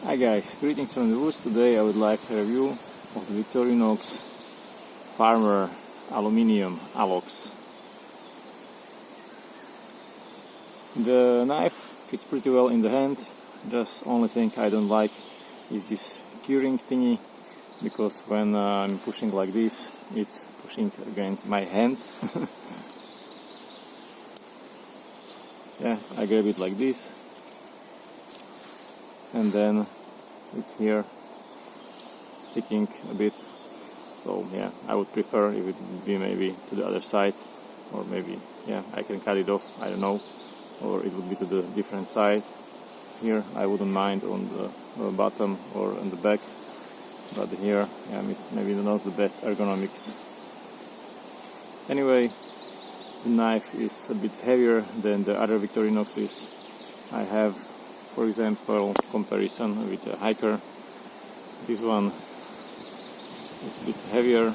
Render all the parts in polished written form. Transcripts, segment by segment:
Hi guys, greetings from the woods. Today I would like a review of the Victorinox Farmer Aluminium Alox. The knife fits pretty well in the hand. Just only thing I don't like is this curing thingy, because when I'm pushing like this, it's pushing against my hand. Yeah, I grab it like this, and then it's here sticking a bit. So yeah, I would prefer if it would be maybe to the other side, or maybe yeah, I can cut it off, I don't know, or it would be to the different side. Here I wouldn't mind on the bottom or on the back, but here yeah, it's maybe not the best ergonomics. Anyway, the knife is a bit heavier than the other Victorinoxes I have. For example, comparison with a hiker, this one is a bit heavier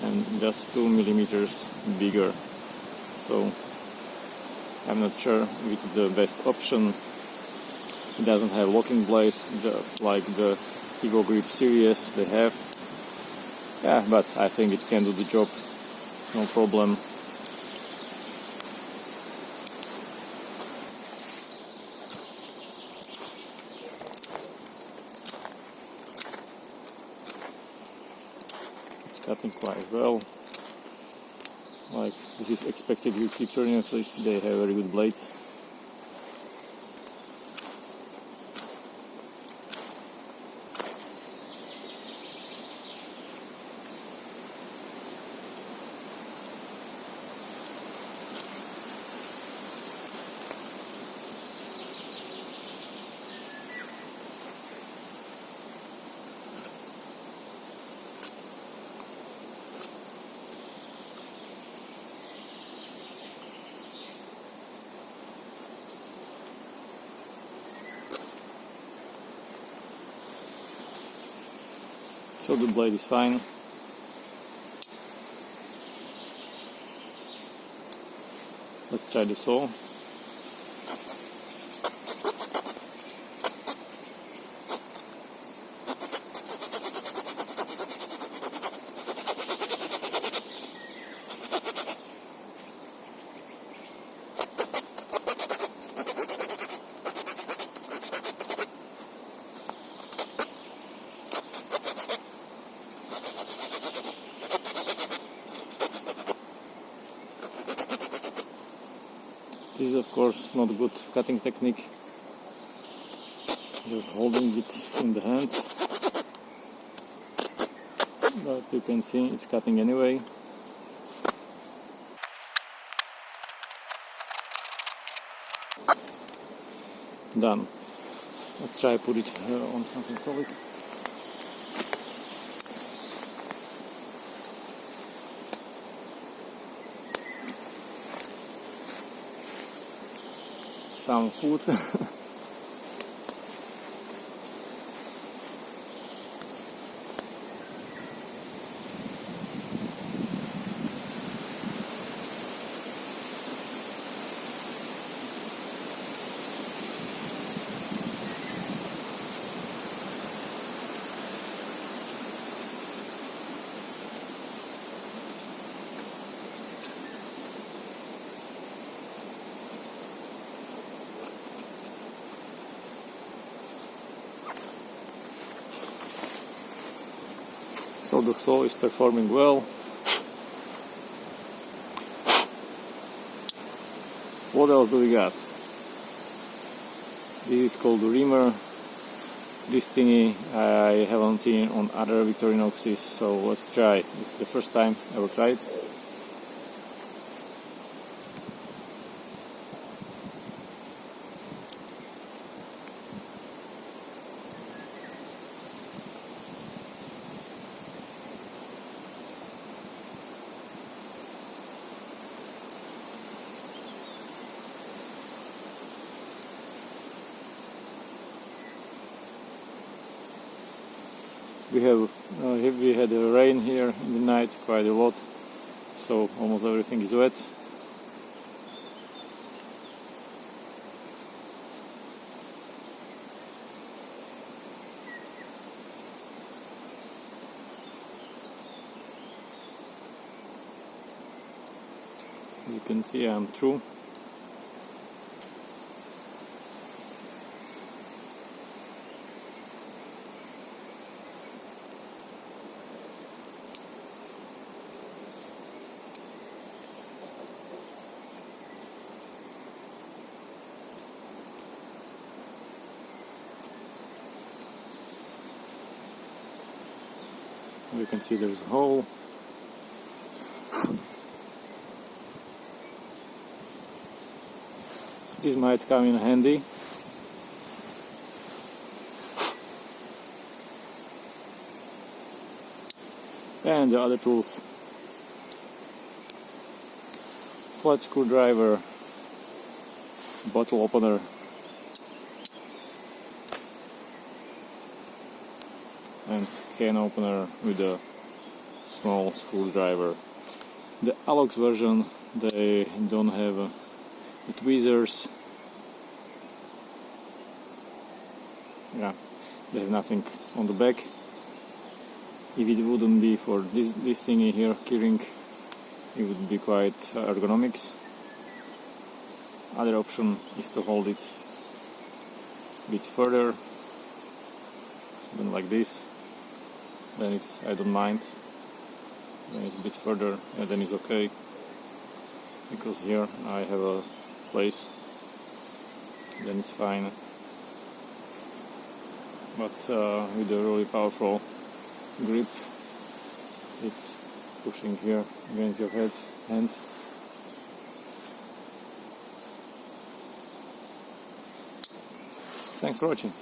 and just 2 millimeters bigger. So I'm not sure which is the best option. It doesn't have locking blade, just like the Evo Grip series they have. Yeah, but I think it can do the job, no problem. Cutting quite well. Like this is expected with Victorinox, they have very good blades. So the blade is fine. Let's try the saw. This is of course not a good cutting technique, just holding it in the hand, but you can see it's cutting anyway. Done. Let's try put it on something solid. Some food. So the saw is performing well. What else do we got? This is called the reamer. This thingy I haven't seen on other Victorinoxes, so let's try. It's the first time I will try it. We had a rain here in the night quite a lot, so almost everything is wet. can see I'm through. You can see there's a hole. This might come in handy. And the other tools: flat screwdriver, bottle opener, and can opener with a small screwdriver. The Alox version, they don't have the tweezers. Yeah, they have nothing on the back. If it wouldn't be for this thingy here, keyring, it would be quite ergonomics. Other option is to hold it a bit further, something like this. Then it's, I don't mind. Then it's a bit further, and then it's okay, because here I have a place. Then it's fine. But with a really powerful grip, it's pushing here against your hand. Thanks for watching.